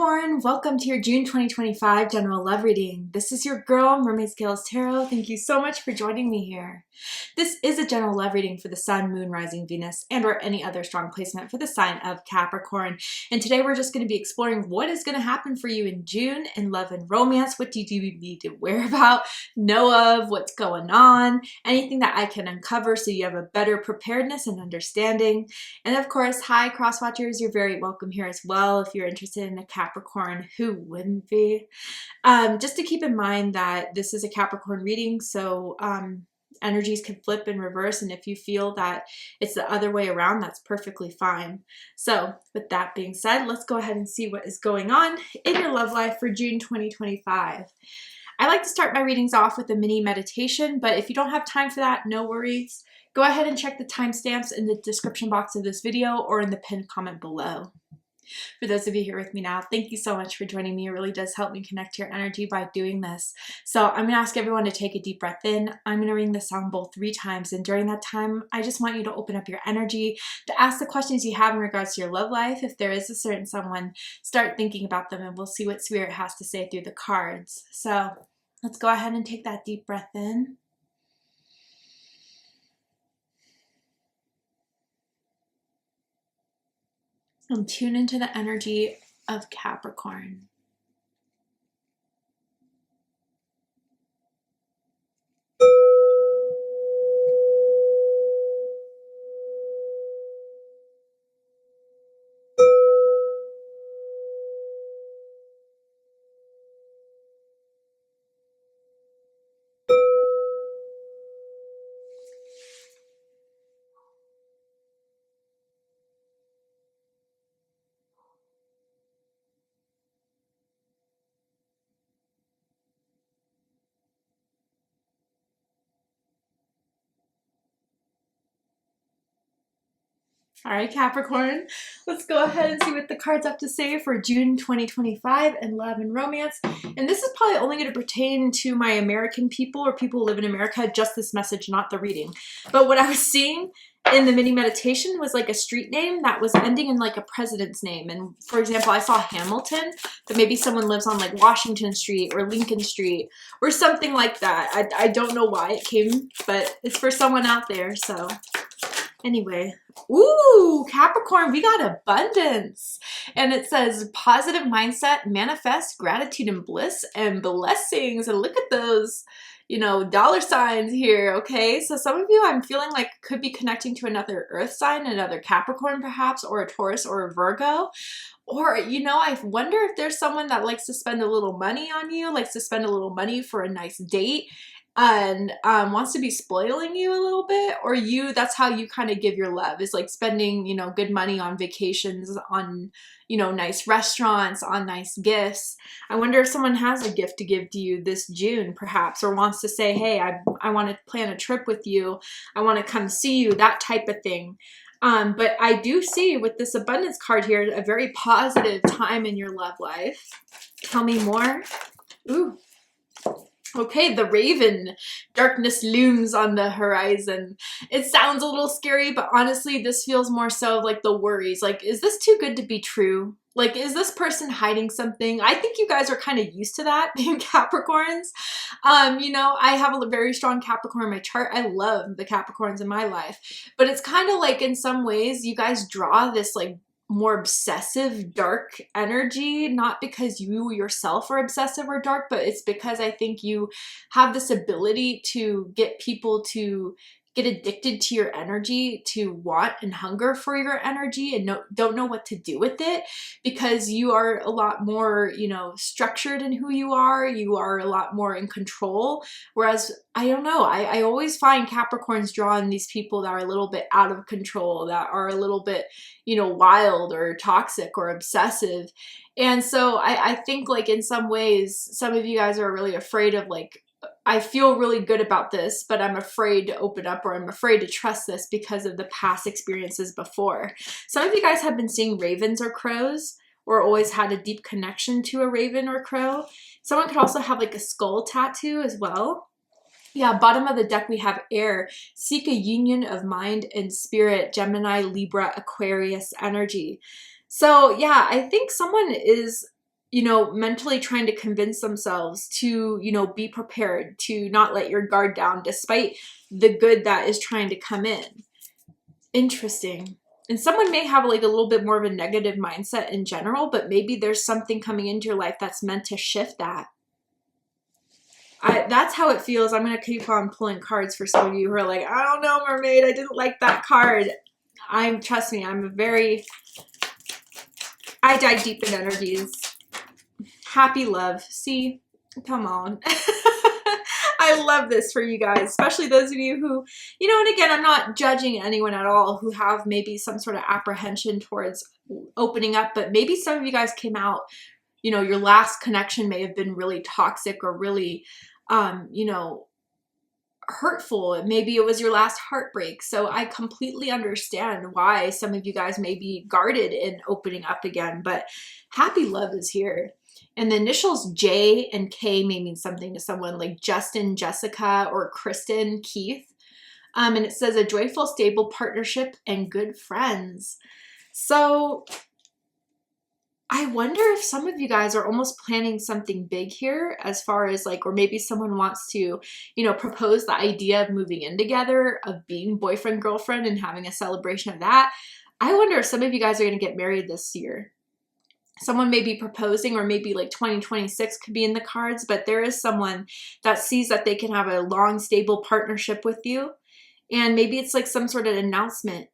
Capricorn, welcome to your June 2025 general love reading. This is your girl, Mermaid Scales Tarot. Thank you so much for joining me here. This is a general love reading for the Sun, Moon, Rising, Venus, and or any other strong placement for the sign of Capricorn. And today we're just going to be exploring what is going to happen for you in June in love and romance. What do you need to aware about, know of, what's going on, anything that I can uncover so you have a better preparedness and understanding. And of course, hi cross watchers, you're very welcome here as well if you're interested in a Capricorn. Who wouldn't be? Just to keep in mind that this is a Capricorn reading, so energies can flip and reverse, and if you feel that it's the other way around, that's perfectly fine. So with that being said, let's go ahead and see what is going on in your love life for June 2025. I like to start my readings off with a mini meditation, but if you don't have time for that, no worries. Go ahead and check the timestamps in the description box of this video or in the pinned comment below. For those of you here with me now, thank you so much for joining me. It really does help me connect to your energy by doing this. So I'm going to ask everyone to take a deep breath in. I'm going to ring the sound bowl 3 times, and during that time, I just want you to open up your energy, to ask the questions you have in regards to your love life. If there is a certain someone, start thinking about them, and we'll see what Spirit has to say through the cards. So let's go ahead and take that deep breath in. And tune into the energy of Capricorn. All right, Capricorn, let's go ahead and see what the cards have to say for June 2025 and love and romance. And this is probably only going to pertain to my American people or people who live in America, just this message, not the reading. But what I was seeing in the mini meditation was like a street name that was ending in like a president's name. And for example, I saw Hamilton, but maybe someone lives on like Washington Street or Lincoln Street or something like that. I don't know why it came, but it's for someone out there, so... Anyway, ooh, Capricorn, we got abundance. And it says positive mindset, manifest gratitude and bliss and blessings. And look at those, you know, dollar signs here, okay? So some of you, I'm feeling like could be connecting to another earth sign, another Capricorn perhaps, or a Taurus or a Virgo. Or, you know, I wonder if there's someone that likes to spend a little money on you, likes to spend a little money for a nice date, and wants to be spoiling you a little bit, or you, that's how you kind of give your love, is like spending, you know, good money on vacations, on, you know, nice restaurants, on nice gifts. I wonder if someone has a gift to give to you this June, perhaps, or wants to say, hey, I want to plan a trip with you. I want to come see you, that type of thing. But I do see with this abundance card here, a very positive time in your love life. Tell me more. Ooh. Okay, the Raven. Darkness looms on the horizon. It sounds a little scary, but honestly, this feels more so like the worries. Like, is this too good to be true? Like, is this person hiding something? I think you guys are kind of used to that, being Capricorns. You know, I have a very strong Capricorn in my chart. I love the Capricorns in my life. But it's kind of like, in some ways, you guys draw this, like, more obsessive, dark energy, not because you yourself are obsessive or dark, but it's because I think you have this ability to get people to get addicted to your energy, to want and hunger for your energy, and don't know what to do with it, because you are a lot more, you know, structured in who you are. You are a lot more in control. Whereas, I don't know, I always find Capricorns drawing these people that are a little bit out of control, that are a little bit, you know, wild or toxic or obsessive. And so I think, like, in some ways, some of you guys are really afraid of, like, I feel really good about this, but I'm afraid to open up, or I'm afraid to trust this because of the past experiences before. Some of you guys have been seeing ravens or crows, or always had a deep connection to a raven or crow. Someone could also have like a skull tattoo as well. Yeah, bottom of the deck we have air. Seek a union of mind and spirit, Gemini, Libra, Aquarius energy. So yeah, I think someone is you know, mentally trying to convince themselves to, you know, be prepared, to not let your guard down despite the good that is trying to come in. Interesting. And someone may have like a little bit more of a negative mindset in general, but maybe there's something coming into your life that's meant to shift that. That's how it feels. I'm going to keep on pulling cards for some of you who are like, I don't know, mermaid, I didn't like that card. Trust me, I dive deep in energies. Happy love. See, come on. I love this for you guys, especially those of you who, you know, and again, I'm not judging anyone at all who have maybe some sort of apprehension towards opening up, but maybe some of you guys came out, you know, your last connection may have been really toxic or really, you know, hurtful. Maybe it was your last heartbreak. So I completely understand why some of you guys may be guarded in opening up again, but happy love is here. And the initials J and K may mean something to someone like Justin, Jessica, or Kristen, Keith. And it says a joyful, stable partnership and good friends. So I wonder if some of you guys are almost planning something big here as far as like, or maybe someone wants to, you know, propose the idea of moving in together, of being boyfriend, girlfriend, and having a celebration of that. I wonder if some of you guys are going to get married this year. Someone may be proposing, or maybe like 2026 could be in the cards, but there is someone that sees that they can have a long, stable partnership with you. And maybe it's like some sort of announcement.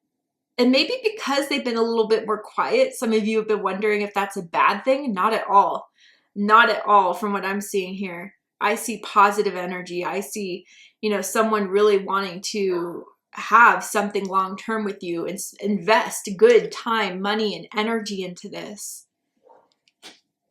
And maybe because they've been a little bit more quiet, some of you have been wondering if that's a bad thing. Not at all. Not at all from what I'm seeing here. I see positive energy. I see, you know, someone really wanting to have something long-term with you and invest good time, money, and energy into this.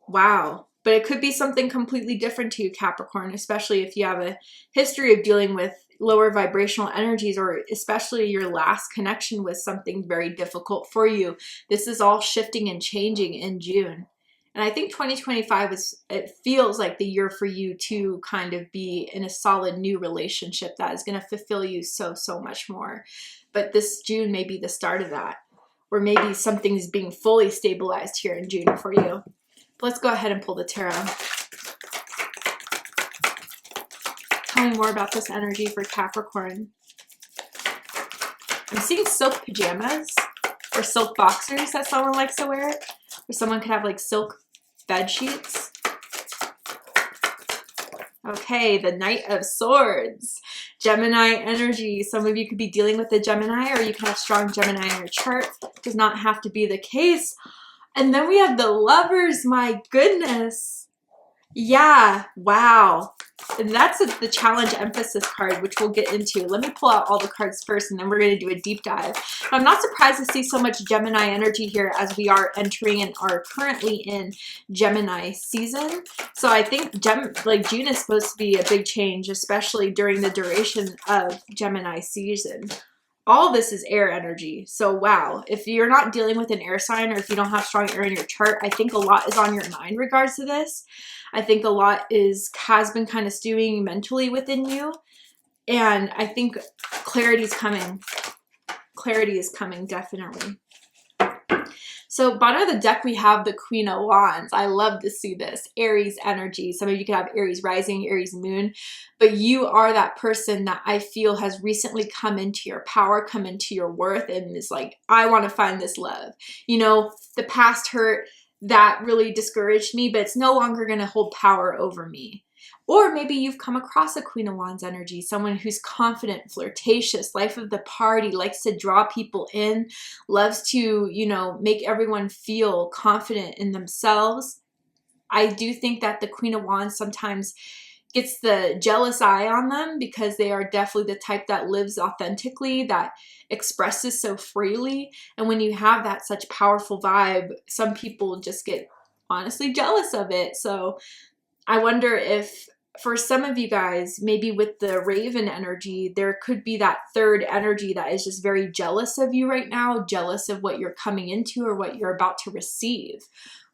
Wow. But it could be something completely different to you, Capricorn, especially if you have a history of dealing with lower vibrational energies, or especially your last connection with something very difficult for you. This is all shifting and changing in June. And I think 2025 it feels like the year for you to kind of be in a solid new relationship that is going to fulfill you so, so much more. But this June may be the start of that, or maybe something is being fully stabilized here in June for you. Let's go ahead and pull the tarot. Tell me more about this energy for Capricorn. I'm seeing silk pajamas or silk boxers that someone likes to wear. Or someone could have like silk bed sheets. Okay, the Knight of Swords. Gemini energy. Some of you could be dealing with a Gemini, or you can have strong Gemini in your chart. Does not have to be the case. And then we have the Lovers. My goodness. Yeah. Wow. And that's the challenge emphasis card, which we'll get into. Let me pull out all the cards first, and then we're going to do a deep dive. But I'm not surprised to see so much Gemini energy here, as we are entering and are currently in Gemini season. So I think June is supposed to be a big change, especially during the duration of Gemini season. All this is air energy. So wow, if you're not dealing with an air sign, or if you don't have strong air in your chart, I think a lot is on your mind in regards to this. I think a lot has been kind of stewing mentally within you. And I think clarity is coming. Clarity is coming, definitely. So bottom of the deck, we have the Queen of Wands. I love to see this. Aries energy. Some of you could have Aries rising, Aries moon, but you are that person that I feel has recently come into your power, come into your worth, and is like, I want to find this love. You know, the past hurt, that really discouraged me, but it's no longer going to hold power over me. Or maybe you've come across a Queen of Wands energy, someone who's confident, flirtatious, life of the party, likes to draw people in, loves to, you know, make everyone feel confident in themselves. I do think that the Queen of Wands sometimes gets the jealous eye on them, because they are definitely the type that lives authentically, that expresses so freely. And when you have that such powerful vibe, some people just get honestly jealous of it. So I wonder if for some of you guys, maybe with the Raven energy, there could be that third energy that is just very jealous of you right now, jealous of what you're coming into or what you're about to receive.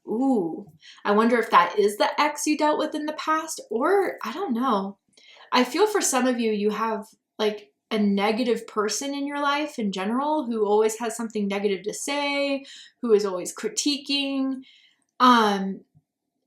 Ooh, I wonder if that is the ex you dealt with in the past, or I don't know. I feel for some of you, you have like a negative person in your life in general who always has something negative to say, who is always critiquing.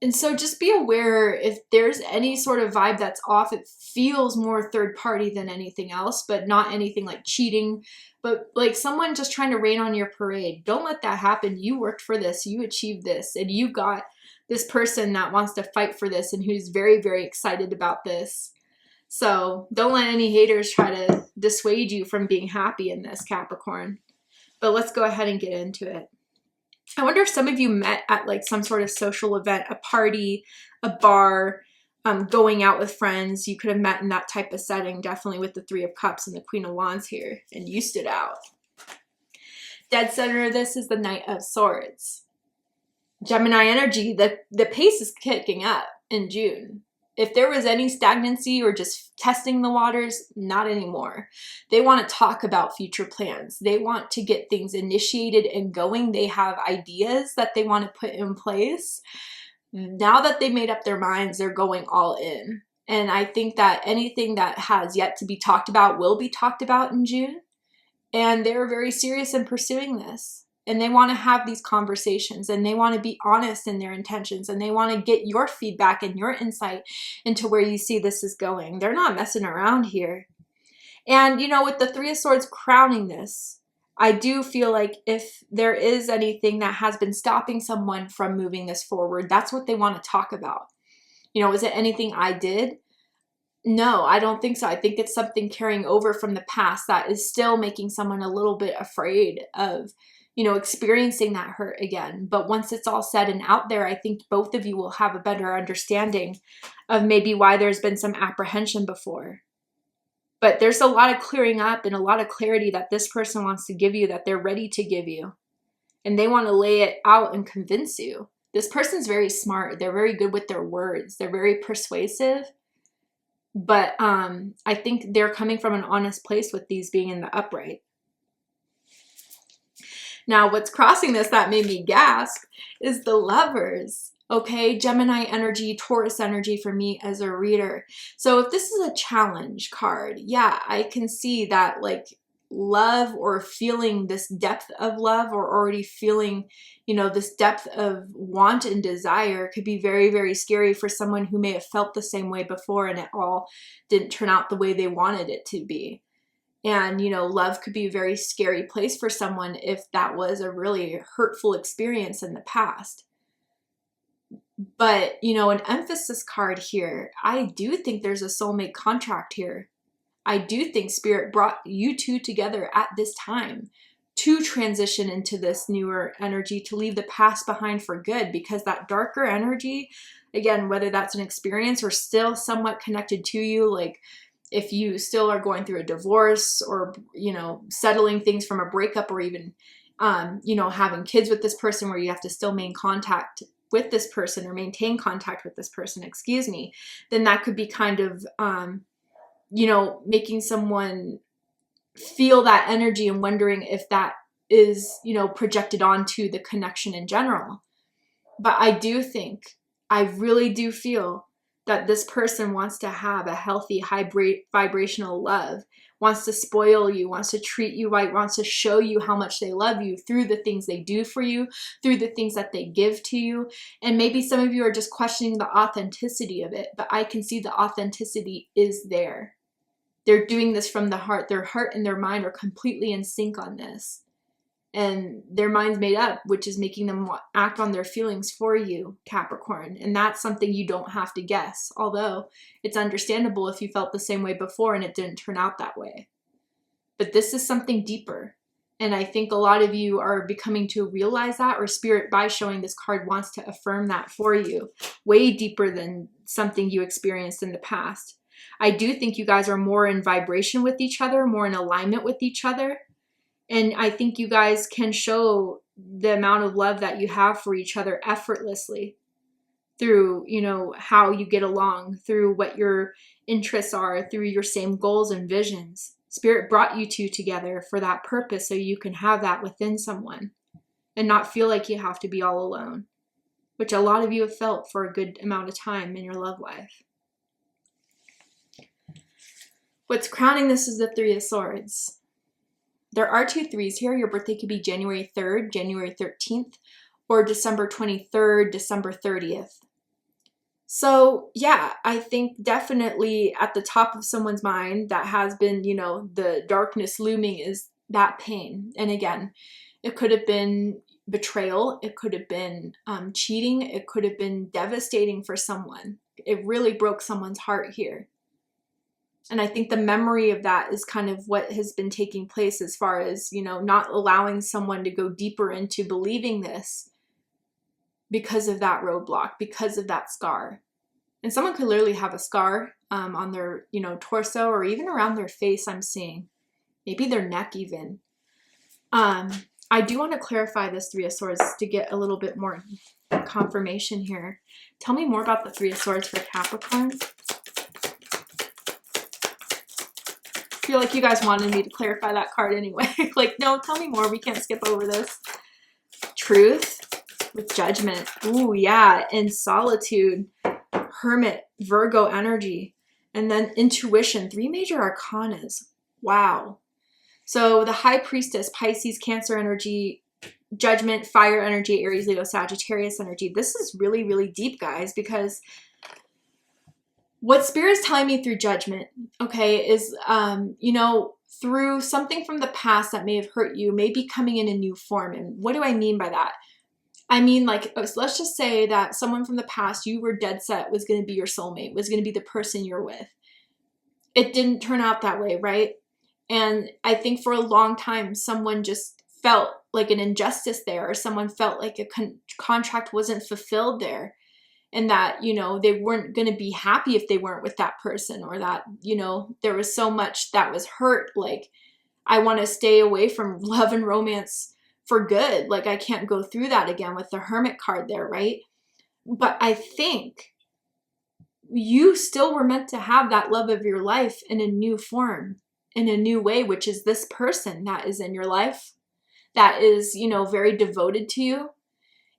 And so just be aware if there's any sort of vibe that's off. It feels more third party than anything else, but not anything like cheating, but like someone just trying to rain on your parade. Don't let that happen. You worked for this, you achieved this, and you got this person that wants to fight for this and who's very, very excited about this. So don't let any haters try to dissuade you from being happy in this, Capricorn. But let's go ahead and get into it. I wonder if some of you met at like some sort of social event, a party, a bar, going out with friends. You could have met in that type of setting, definitely with the Three of Cups and the Queen of Wands here, and you stood out. Dead center of this is the Knight of Swords. Gemini energy, the pace is kicking up in June. If there was any stagnancy or just testing the waters, not anymore. They want to talk about future plans. They want to get things initiated and going. They have ideas that they want to put in place. Now that they made up their minds, they're going all in. And I think that anything that has yet to be talked about will be talked about in June. And they're very serious in pursuing this. And they want to have these conversations, and they want to be honest in their intentions, and they want to get your feedback and your insight into where you see this is going. They're not messing around here. And, you know, with the Three of Swords crowning this, I do feel like if there is anything that has been stopping someone from moving this forward, that's what they want to talk about. You know, is it anything I did? No, I don't think so. I think it's something carrying over from the past that is still making someone a little bit afraid of, you know, experiencing that hurt again. But once it's all said and out there, I think both of you will have a better understanding of maybe why there's been some apprehension before. But there's a lot of clearing up and a lot of clarity that this person wants to give you, that they're ready to give you. And they want to lay it out and convince you. This person's very smart. They're very good with their words. They're very persuasive. But I think they're coming from an honest place with these being in the upright. Now, what's crossing this that made me gasp is the Lovers. Okay, Gemini energy, Taurus energy for me as a reader. So if this is a challenge card, yeah, I can see that like love or feeling this depth of love or already feeling, you know, this depth of want and desire could be very, very scary for someone who may have felt the same way before and it all didn't turn out the way they wanted it to be. And, you know, love could be a very scary place for someone if that was a really hurtful experience in the past. But, you know, an emphasis card here, I do think there's a soulmate contract here. I do think Spirit brought you two together at this time to transition into this newer energy, to leave the past behind for good, because that darker energy, again, whether that's an experience or still somewhat connected to you, like if you still are going through a divorce or, you know, settling things from a breakup or even, you know, having kids with this person where you have to still maintain contact with this person or maintain contact with this person, excuse me, then that could be kind of, you know, making someone feel that energy and wondering if that is, you know, projected onto the connection in general. But I do think, I really do feel that this person wants to have a healthy, high vibrational love, wants to spoil you, wants to treat you right, wants to show you how much they love you through the things they do for you, through the things that they give to you. And maybe some of you are just questioning the authenticity of it, but I can see the authenticity is there. They're doing this from the heart. Their heart and their mind are completely in sync on this. And their mind's made up, which is making them act on their feelings for you, Capricorn. And that's something you don't have to guess, although it's understandable if you felt the same way before and it didn't turn out that way. But this is something deeper. And I think a lot of you are becoming to realize that, or Spirit, by showing this card, wants to affirm that for you, way deeper than something you experienced in the past. I do think you guys are more in vibration with each other, more in alignment with each other. And I think you guys can show the amount of love that you have for each other effortlessly through, you know, how you get along, through what your interests are, through your same goals and visions. Spirit brought you two together for that purpose, so you can have that within someone and not feel like you have to be all alone, which a lot of you have felt for a good amount of time in your love life. What's crowning this is the Three of Swords. There are 2 threes here. Your birthday could be January 3rd, January 13th, or December 23rd, December 30th. So yeah, I think definitely at the top of someone's mind that has been, you know, the darkness looming is that pain. And again, it could have been betrayal. It could have been cheating. It could have been devastating for someone. It really broke someone's heart here. And I think the memory of that is kind of what has been taking place as far as, you know, not allowing someone to go deeper into believing this because of that roadblock, because of that scar. And someone could literally have a scar on their, you know, torso or even around their face, I'm seeing. Maybe their neck even. I do want to clarify this Three of Swords to get a little bit more confirmation here. Tell me more about the Three of Swords for Capricorn. I feel like you guys wanted me to clarify that card anyway. Like, no, tell me more. We can't skip over this. Truth with Judgment. Ooh, yeah. And Solitude. Hermit, Virgo energy. And then Intuition. 3 major arcanas. Wow. So the High Priestess, Pisces, Cancer energy, Judgment, Fire energy, Aries, Leo, Sagittarius energy. This is really, really deep, guys, because what Spirit's telling me through Judgment, okay, is, you know, through something from the past that may have hurt you, may be coming in a new form. And what do I mean by that? I mean, like, let's just say that someone from the past you were dead set was going to be your soulmate, was going to be the person you're with. It didn't turn out that way, right? And I think for a long time, someone just felt like an injustice there, or someone felt like a contract wasn't fulfilled there. And that, you know, they weren't going to be happy if they weren't with that person, or that, you know, there was so much that was hurt. Like, I want to stay away from love and romance for good. Like, I can't go through that again with the Hermit card there, right? But I think you still were meant to have that love of your life in a new form, in a new way, which is this person that is in your life, that is, you know, very devoted to you.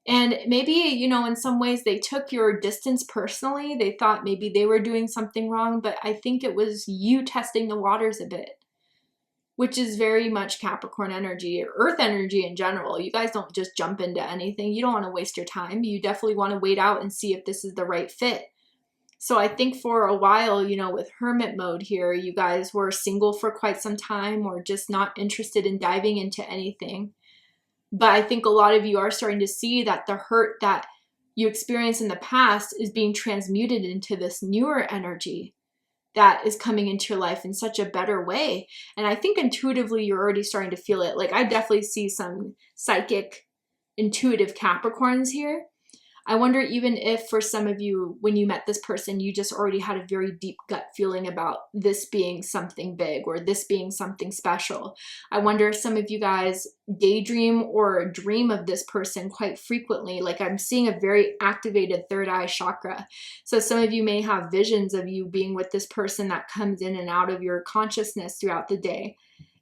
And maybe, you know, in some ways they took your distance personally. They thought maybe they were doing something wrong, but I think it was you testing the waters a bit, which is very much Capricorn energy, Earth energy in general. You guys don't just jump into anything. You don't want to waste your time. You definitely want to wait out and see if this is the right fit. So I think for a while, you know, with Hermit mode here, you guys were single for quite some time, or just not interested in diving into anything. But I think a lot of you are starting to see that the hurt that you experienced in the past is being transmuted into this newer energy that is coming into your life in such a better way. And I think intuitively you're already starting to feel it. Like, I definitely see some psychic, intuitive Capricorns here. I wonder even if for some of you, when you met this person, you just already had a very deep gut feeling about this being something big, or this being something special. I wonder if some of you guys daydream or dream of this person quite frequently. Like, I'm seeing a very activated third eye chakra. So some of you may have visions of you being with this person that comes in and out of your consciousness throughout the day.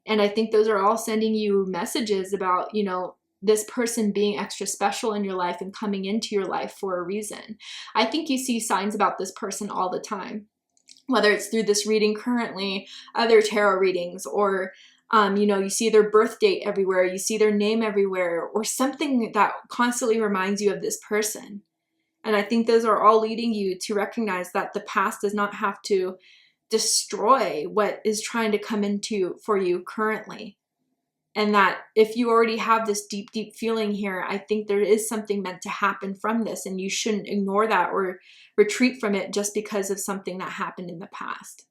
And I think those are all sending you messages about, you know, this person being extra special in your life and coming into your life for a reason. I think you see signs about this person all the time, whether it's through this reading currently, other tarot readings, or, you know, you see their birth date everywhere, you see their name everywhere, or something that constantly reminds you of this person. And I think those are all leading you to recognize that the past does not have to destroy what is trying to come into for you currently. And that if you already have this deep, deep feeling here, I think there is something meant to happen from this, and you shouldn't ignore that or retreat from it just because of something that happened in the past.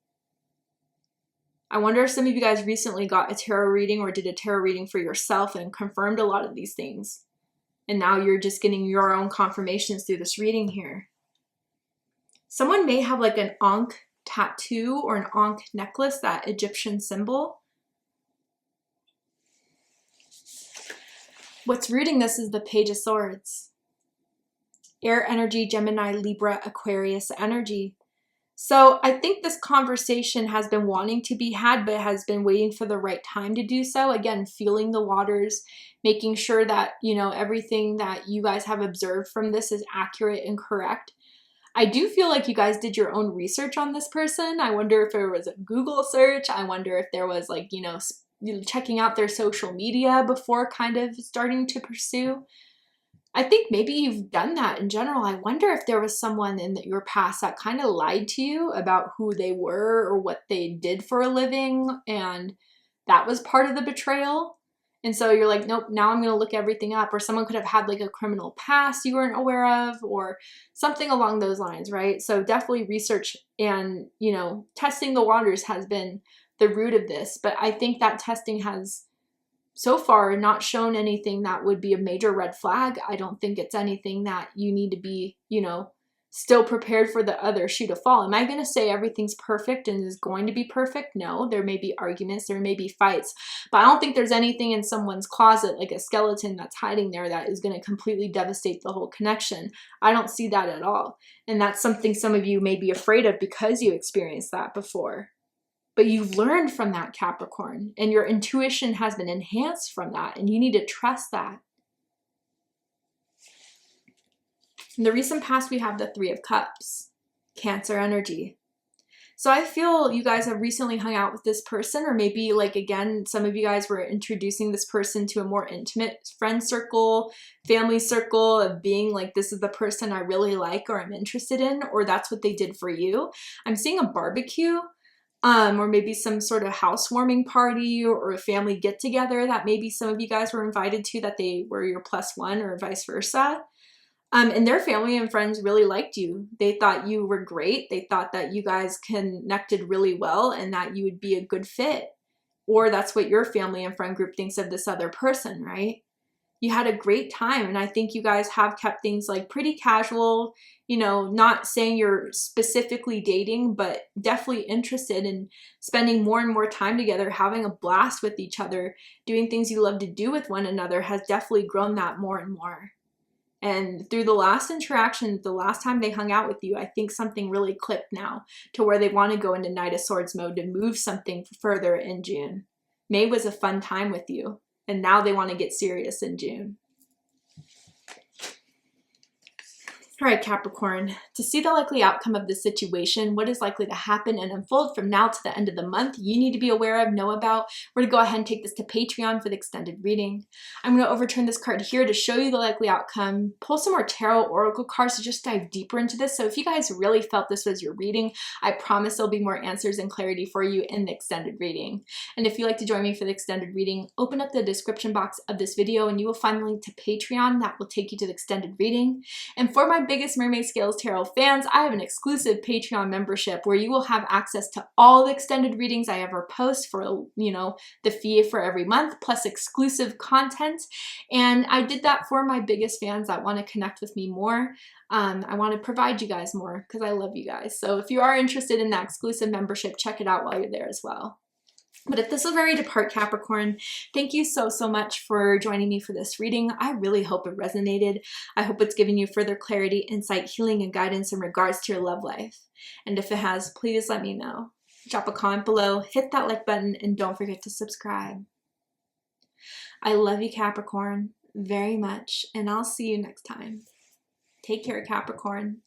I wonder if some of you guys recently got a tarot reading or did a tarot reading for yourself and confirmed a lot of these things. And now you're just getting your own confirmations through this reading here. Someone may have like an Ankh tattoo or an Ankh necklace, that Egyptian symbol. What's rooting this is the Page of Swords. Air energy, Gemini, Libra, Aquarius energy. So I think this conversation has been wanting to be had, but has been waiting for the right time to do so. Again, feeling the waters, making sure that, you know, everything that you guys have observed from this is accurate and correct. I do feel like you guys did your own research on this person. I wonder if there was a Google search. I wonder if there was, like, you know, checking out their social media before kind of starting to pursue. I think maybe you've done that in general. I wonder if there was someone in your past that kind of lied to you about who they were or what they did for a living, and that was part of the betrayal. And so you're like, nope, now I'm going to look everything up. Or someone could have had like a criminal past you weren't aware of, or something along those lines, right? So definitely research and, you know, testing the waters has been the root of this. But I think that testing has so far not shown anything that would be a major red flag. I don't think it's anything that you need to be, you know, still prepared for the other shoe to fall. Am I going to say everything's perfect and is going to be perfect? No, there may be arguments, there may be fights, but I don't think there's anything in someone's closet, like a skeleton that's hiding there, that is going to completely devastate the whole connection. I don't see that at all. And that's something some of you may be afraid of because you experienced that before. But you've learned from that, Capricorn, and your intuition has been enhanced from that, and you need to trust that. In the recent past, we have the Three of Cups, Cancer energy. So I feel you guys have recently hung out with this person, or maybe like, again, some of you guys were introducing this person to a more intimate friend circle, family circle of being like, this is the person I really like or I'm interested in, or that's what they did for you. I'm seeing a barbecue. Or maybe some sort of housewarming party or a family get together that maybe some of you guys were invited to, that they were your +1 or vice versa. And their family and friends really liked you. They thought you were great. They thought that you guys connected really well and that you would be a good fit. Or that's what your family and friend group thinks of this other person, right? You had a great time, and I think you guys have kept things like pretty casual, you know, not saying you're specifically dating, but definitely interested in spending more and more time together, having a blast with each other, doing things you love to do with one another has definitely grown that more and more. And through the last interaction, the last time they hung out with you, I think something really clicked now to where they want to go into Knight of Swords mode to move something further in June. May was a fun time with you, and now they want to get serious in June. All right, Capricorn, to see the likely outcome of this situation, what is likely to happen and unfold from now to the end of the month, you need to be aware of, know about. We're going to go ahead and take this to Patreon for the extended reading. I'm going to overturn this card here to show you the likely outcome, pull some more tarot oracle cards to just dive deeper into this. So if you guys really felt this was your reading, I promise there'll be more answers and clarity for you in the extended reading. And if you'd like to join me for the extended reading, open up the description box of this video and you will find a link to Patreon that will take you to the extended reading. And for my biggest Mermaid Scales Tarot fans, I have an exclusive Patreon membership where you will have access to all the extended readings I ever post for, you know, the fee for every month, plus exclusive content. And I did that for my biggest fans that want to connect with me more. I want to provide you guys more because I love you guys. So if you are interested in that exclusive membership, check it out while you're there as well. But if this is where you depart, Capricorn, thank you so much for joining me for this reading. I really hope it resonated. I hope it's given you further clarity, insight, healing, and guidance in regards to your love life. And if it has, please let me know. Drop a comment below, hit that like button, and don't forget to subscribe. I love you, Capricorn, very much, and I'll see you next time. Take care, Capricorn.